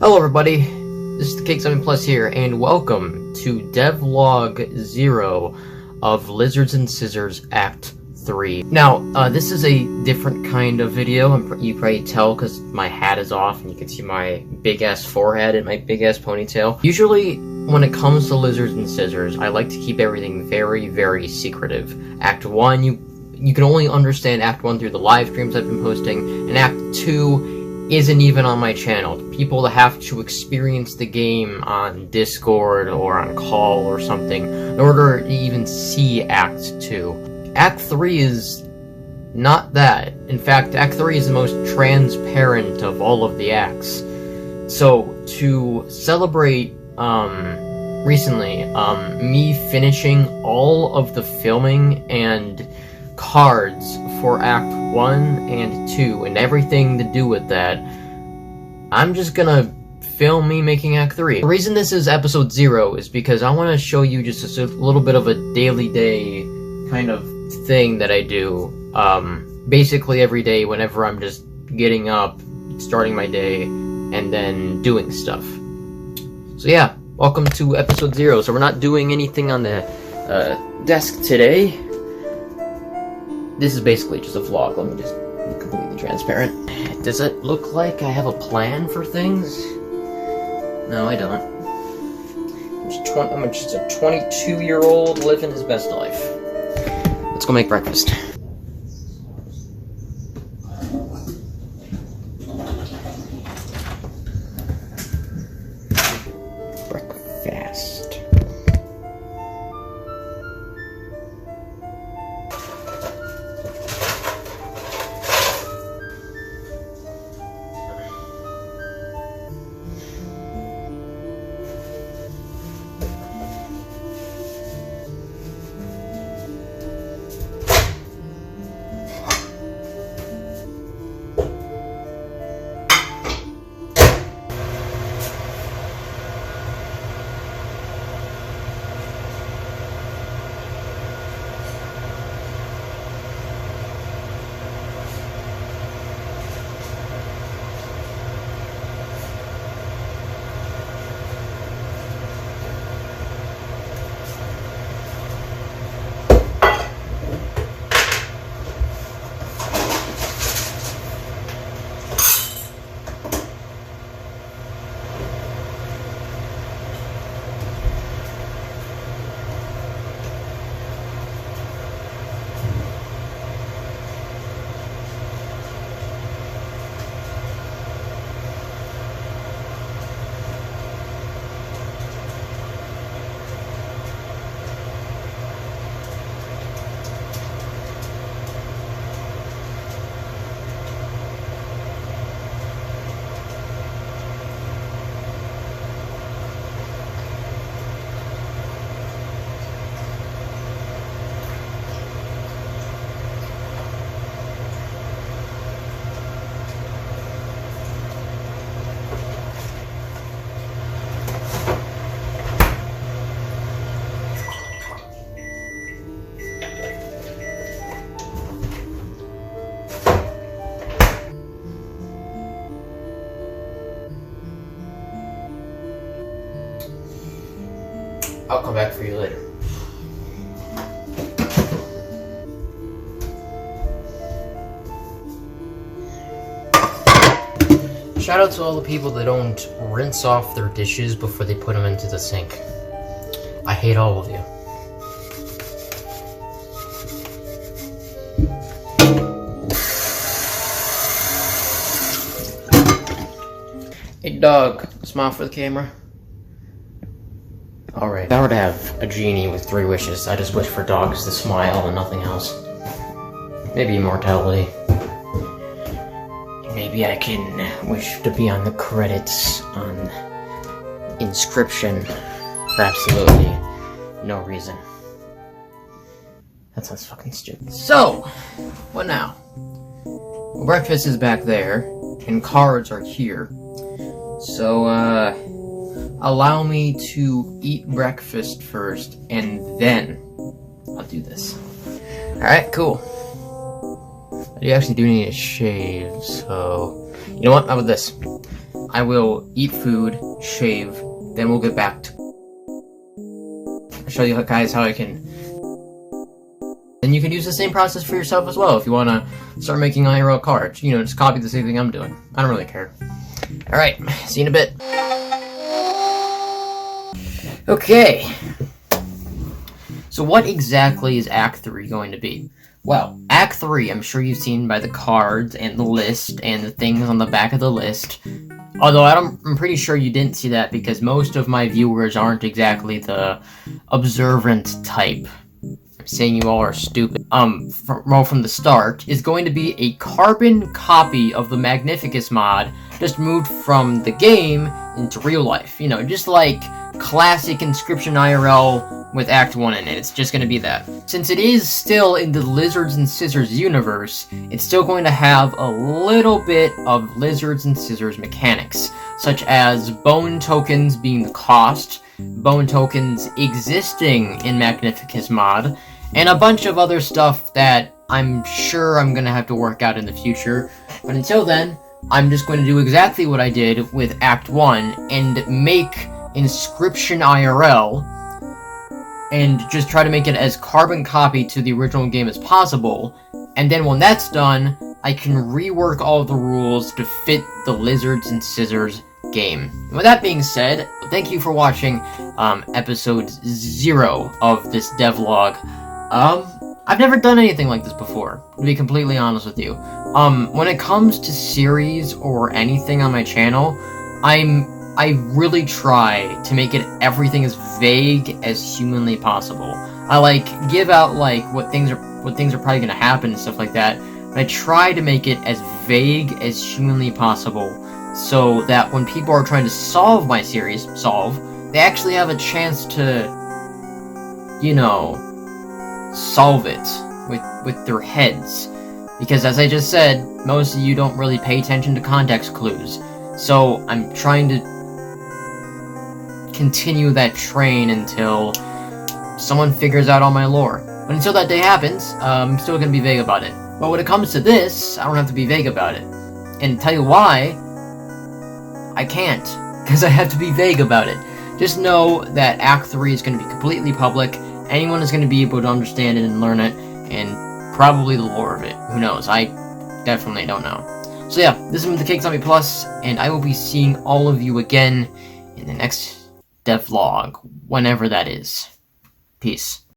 Hello everybody, this is the Cake7 Plus here, and welcome to Devlog 0 of Lizards and Scissors Act 3. Now, this is a different kind of video. You probably tell because my hat is off and you can see my big-ass forehead and my big-ass ponytail. Usually, when it comes to Lizards and Scissors, I like to keep everything very, very secretive. Act 1, you can only understand Act 1 through the live streams I've been posting, and Act 2 isn't even on my channel. People that have to experience the game on Discord or on call or something in order to even see Act 2. Act 3 is not that. In fact, Act 3 is the most transparent of all of the acts. So, to celebrate, recently, me finishing all of the filming and cards for Act 1 and 2 and everything to do with that, I'm just gonna film me making Act 3. The reason this is episode 0 is because I want to show you just a little bit of a daily day kind of thing that I do, basically every day whenever I'm just getting up, starting my day, and then doing stuff. So yeah, welcome to episode 0. So we're not doing anything on the desk today. This is basically just a vlog. Let me just be completely transparent. Does it look like I have a plan for things? No, I don't. I'm just a 22-year-old living his best life. Let's go make breakfast. Breakfast. I'll come back for you later. Shout out to all the people that don't rinse off their dishes before they put them into the sink. I hate all of you. Hey dog, smile for the camera. Alright, if I were to have a genie with 3 wishes, I just wish for dogs to smile and nothing else. Maybe immortality. Maybe I can wish to be on the credits on Inscryption for absolutely no reason. That sounds fucking stupid. So, what now? Well, breakfast is back there, and cards are here. So, allow me to eat breakfast first, and then I'll do this. Alright, cool. I actually do need a shave, so... You know what? How about this? I will eat food, shave, then we'll get back to... I'll show you guys how I can... And you can use the same process for yourself as well if you want to start making IRL cards. You know, just copy the same thing I'm doing. I don't really care. Alright, see you in a bit. Okay. So what exactly is Act 3 going to be? Well, Act 3, I'm sure you've seen by the cards and the list and the things on the back of the list. Although I'm pretty sure you didn't see that because most of my viewers aren't exactly the observant type. I'm saying you all are stupid. From the start, is going to be a carbon copy of the Magnificus mod, just moved from the game into real life. You know, just like classic Inscryption IRL with Act 1 in it. It's just going to be that. Since it is still in the Lizards and Scissors universe, it's still going to have a little bit of Lizards and Scissors mechanics, such as bone tokens being the cost, bone tokens existing in Magnificus mod, and a bunch of other stuff that I'm sure I'm going to have to work out in the future. But until then, I'm just going to do exactly what I did with Act 1 and make Inscryption IRL and just try to make it as carbon copy to the original game as possible. And then when that's done, I can rework all the rules to fit the Lizards and Scissors game. And with that being said, thank you for watching episode 0 of this devlog. I've never done anything like this before, to be completely honest with you. When it comes to series or anything on my channel, I really try to make it everything as vague as humanly possible. I give out what things are probably gonna happen and stuff like that, but I try to make it as vague as humanly possible so that when people are trying to solve my series, they actually have a chance to, you know, solve it with their heads. Because as I just said, most of you don't really pay attention to context clues. So I'm trying to continue that train until someone figures out all my lore. But until that day happens, I'm still gonna be vague about it. But when it comes to this, I don't have to be vague about it. And tell you why, I can't. Because I have to be vague about it. Just know that Act 3 is going to be completely public. Anyone is going to be able to understand it and learn it, and probably the lore of it. Who knows? I definitely don't know. So yeah, this has been the Cake Zombie Plus, and I will be seeing all of you again in the next devlog, whenever that is. Peace.